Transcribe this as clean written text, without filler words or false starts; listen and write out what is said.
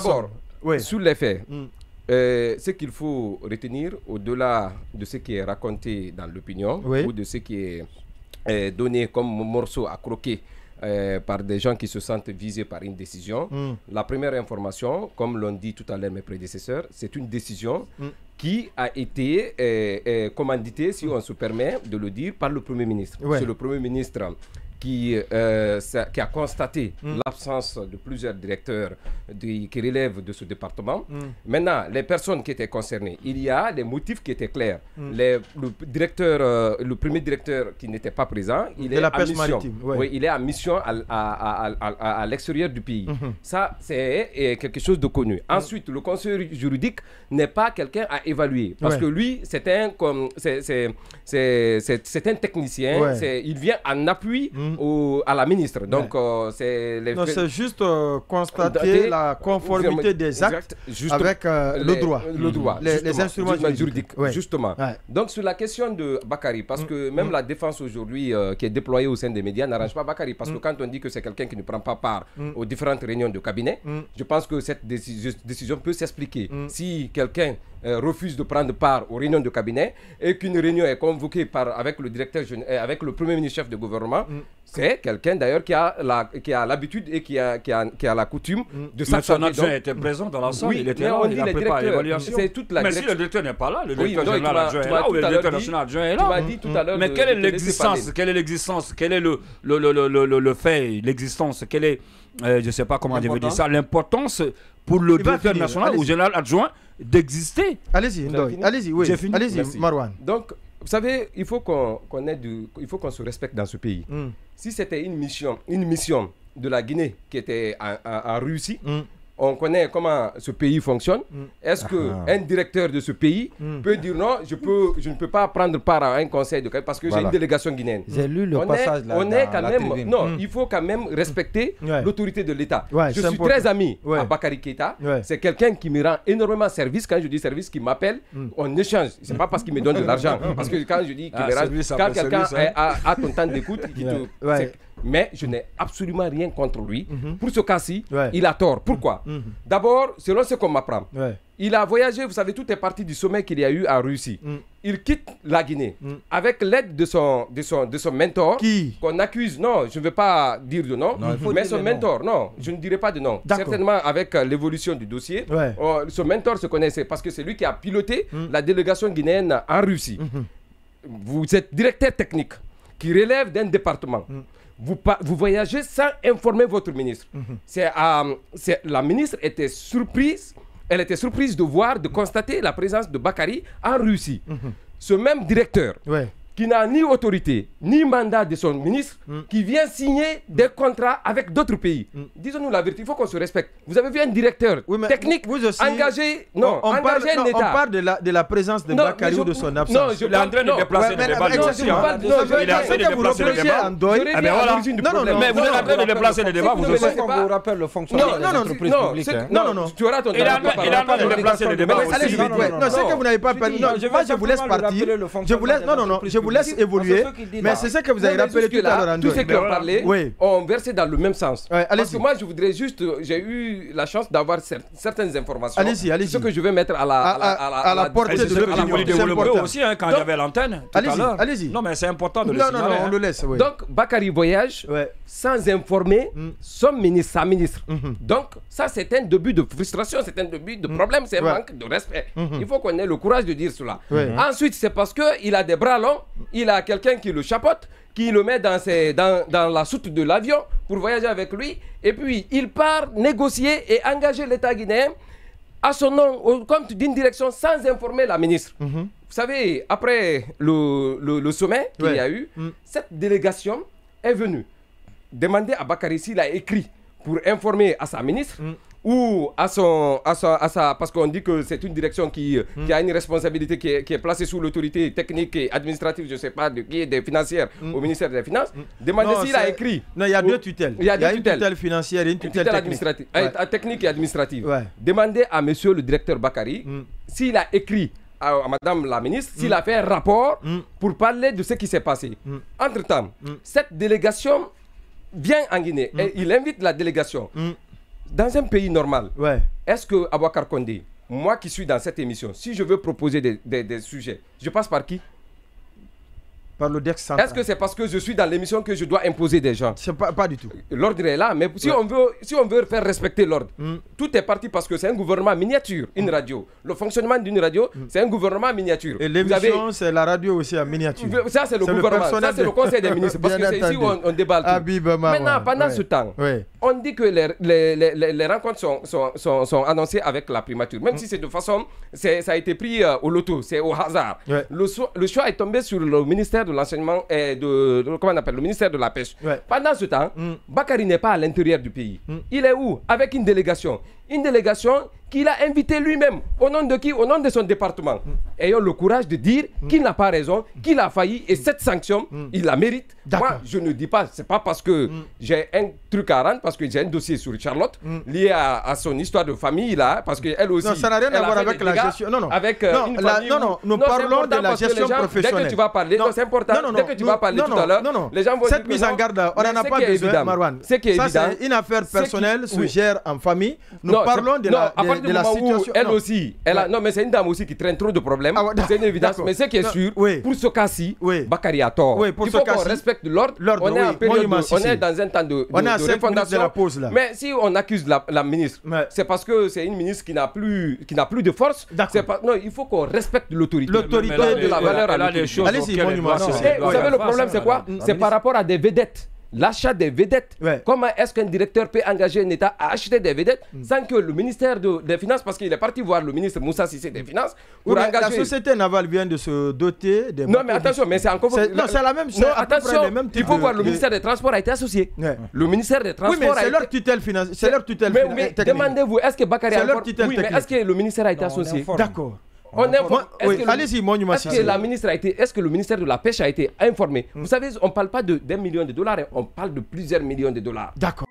D'abord, sur les faits, ce qu'il faut retenir, au-delà de ce qui est raconté dans l'opinion ou de ce qui est donné comme morceau à croquer par des gens qui se sentent visés par une décision, la première information, comme l'ont dit tout à l'heure mes prédécesseurs, c'est une décision qui a été commanditée, si on se permet de le dire, par le Premier ministre. C'est le Premier ministre qui a constaté l'absence de plusieurs directeurs qui relèvent de ce département. Maintenant, les personnes qui étaient concernées, il y a des motifs qui étaient clairs. Le premier directeur qui n'était pas présent, il est en mission. Il est en mission à l'extérieur du pays. Ça, c'est quelque chose de connu. Ensuite, le conseiller juridique n'est pas quelqu'un à évaluer. Parce que lui, c'est un technicien. Il vient en appui à la ministre. Donc, c'est juste constater la conformité des actes avec le droit. Les instruments juridiques. Justement. Donc, sur la question de Bakary, parce que même la défense aujourd'hui qui est déployée au sein des médias n'arrange pas Bakary. Parce que quand on dit que c'est quelqu'un qui ne prend pas part aux différentes réunions de cabinet, je pense que cette décision peut s'expliquer. Si quelqu'un refuse de prendre part aux réunions de cabinet et qu'une réunion est convoquée avec le directeur, avec le premier ministre chef de gouvernement, c'est quelqu'un d'ailleurs qui a l'habitude et qui a la coutume de s'absenter. Son adjoint était présent dans la salle, il était là, il a préparé l'évaluation. Mais si le directeur n'est pas là, le directeur général adjoint est là, ou le directeur national adjoint est là. Mais quelle est l'existence? Quelle est l'existence? Quel est le fait, l'existence? Quelle est, je ne sais pas comment je veux dire ça, l'importance pour le directeur national ou général adjoint d'exister? Allez-y, allez-y, Marwan. Donc, vous savez, il faut qu'on se respecte dans ce pays. Si c'était une mission de la Guinée qui était en Russie, on connaît comment ce pays fonctionne. Est-ce qu'un directeur de ce pays peut dire non, je ne peux pas prendre part à un conseil de cabinet parce que j'ai une délégation guinéenne? J'ai lu le passage là. Il faut quand même respecter l'autorité de l'État. Je suis très ami à Bakary Keïta. C'est quelqu'un qui me rend énormément service. Quand je dis service, qui m'appelle, on échange. Ce n'est pas parce qu'il me donne de l'argent. Parce que quand je dis qu'il me rend, quand quelqu'un a ton temps d'écoute, mais je n'ai absolument rien contre lui. Pour ce cas-ci, il a tort. Pourquoi? D'abord, selon ce qu'on m'apprend, il a voyagé, vous savez, tout est parti du sommet qu'il y a eu en Russie. Il quitte la Guinée avec l'aide de son mentor, qu'on accuse, non, je ne veux pas dire de nom, mais son mentor, non, je ne dirai pas de nom. Certainement avec l'évolution du dossier, son mentor se connaissait parce que c'est lui qui a piloté la délégation guinéenne en Russie. Vous êtes directeur technique qui relève d'un département. Vous voyagez sans informer votre ministre. La ministre était surprise. Elle était surprise de constater la présence de Bakary en Russie. Ce même directeur qui n'a ni autorité, ni mandat de son ministre, qui vient signer des contrats avec d'autres pays. Disons-nous la vérité, il faut qu'on se respecte. Vous avez vu un directeur technique engagé, engagé un État. On parle de la présence de Bakary ou de son absence. Non, il est en train de déplacer le débat. Il est en train de déplacer le débat. Mais vous êtes en train de déplacer le débat, vous aussi. On vous rappelle le fonctionnement des entreprises publiques. Non, tu auras ton débat. Il est en train de déplacer le débat. Allez-y, non, c'est que vous n'avez pas permis. Non, je vous laisse partir. Je vous laisse, je vous laisse évoluer, mais c'est ça que vous avez rappelé tout à l'heure. Tous ceux qui ont parlé ont versé dans le même sens. Parce que moi, je voudrais juste, j'ai eu la chance d'avoir certaines informations. Allez-y. Ce que je vais mettre à la portée de l'opinion. Aussi, quand il y avait l'antenne, tout à l'heure. Allez-y. Non, mais c'est important de le signaler. Non, on le laisse. Donc, Bakary voyage sans informer sa ministre. Donc, ça, c'est un début de frustration, c'est un début de problème, c'est un manque de respect. Il faut qu'on ait le courage de dire cela. Ensuite, c'est parce qu'il a des bras longs, il a quelqu'un qui le chapeaute, qui le met dans la soute de l'avion pour voyager avec lui. Et puis, il part négocier et engager l'État guinéen à son nom, au compte d'une direction, sans informer la ministre. Vous savez, après le sommet qu'il y a eu, cette délégation est venue demander à Bakary s'il a écrit pour informer à sa ministre ou à sa parce qu'on dit que c'est une direction qui a une responsabilité qui est placée sous l'autorité technique et administrative, je ne sais pas de qui, des financières au ministère des Finances. Demandez s'il a écrit. Non, il y a deux tutelles. Il y a une tutelle financière et une tutelle administrative. Technique et administrative. Demandez à monsieur le directeur Bakary s'il a écrit à madame la ministre, s'il a fait un rapport pour parler de ce qui s'est passé. Entre-temps, cette délégation vient en Guinée et il invite la délégation. Dans un pays normal, est-ce que Aboubacar Condé, moi qui suis dans cette émission, si je veux proposer des sujets, je passe par qui? Par le DEX central. Est-ce que c'est parce que je suis dans l'émission que je dois imposer des gens? Pas du tout. L'ordre est là, mais si on veut faire respecter l'ordre, tout est parti parce que c'est un gouvernement miniature, une radio. Le fonctionnement d'une radio, c'est un gouvernement miniature. Et l'émission, c'est la radio aussi en miniature. Ça, c'est le gouvernement. Ça, c'est le conseil des ministres. Parce que c'est ici où on déballe tout. Maintenant, pendant ce temps, on dit que les rencontres sont annoncées avec la primature. Même si c'est de façon, ça a été pris au loto, c'est au hasard. Le choix est tombé sur le ministère de l'enseignement et comment on appelle, le ministère de la pêche. Pendant ce temps, Bakary n'est pas à l'intérieur du pays. Il est où? Avec une délégation. Une délégation qu'il a invitée lui-même. Au nom de qui? Au nom de son département. Ayons le courage de dire qu'il n'a pas raison, qu'il a failli et cette sanction, il la mérite. Moi, je ne dis pas, c'est pas parce que j'ai un truc à rendre, parce que j'ai un dossier sur Charlotte lié à son histoire de famille là, parce qu'elle aussi. Non, ça n'a rien à voir avec la gestion. Non, nous parlons de la gestion professionnelle. Dès que tu vas parler, c'est important. Dès que tu vas parler tout à l'heure, les gens vont dire. Cette mise en garde, on n'en a pas besoin, Marwan. Ça, c'est une affaire personnelle, se gère en famille. Nous parlons de la situation. Elle aussi, non, mais c'est une dame aussi qui traîne trop de problèmes. C'est une évidence. Mais ce qui est sûr, pour ce cas-ci, Bakary a tort. Il faut qu'on respecte l'ordre. On est dans un temps de refondation. Mais si on accuse la ministre, c'est parce que c'est une ministre qui n'a plus de force. Non, il faut qu'on respecte l'autorité. L'autorité de la valeur à l'autorité. Allez-y, vous savez, le problème, c'est quoi? C'est par rapport à des vedettes. L'achat des vedettes. Comment est-ce qu'un directeur peut engager un État à acheter des vedettes sans que le ministère des Finances, parce qu'il est parti voir le ministre Moussa Cissé des Finances, pour engager... La société navale vient de se doter des... Non, mais attention, mais c'est encore... Non, c'est la même chose. Attention, il faut voir, le ministère des Transports a été associé. Le ministère des Transports... Oui, mais c'est leur tutelle financière. C'est leur tutelle technique. Mais demandez-vous, est-ce que Bakary a encore... Oui, mais est-ce que le ministère a été associé? D'accord. Allez-y, est-ce que la ministre est-ce que le ministère de la Pêche a été informé? Vous savez, on ne parle pas d'1 million de dollars, on parle de plusieurs millions de dollars. D'accord.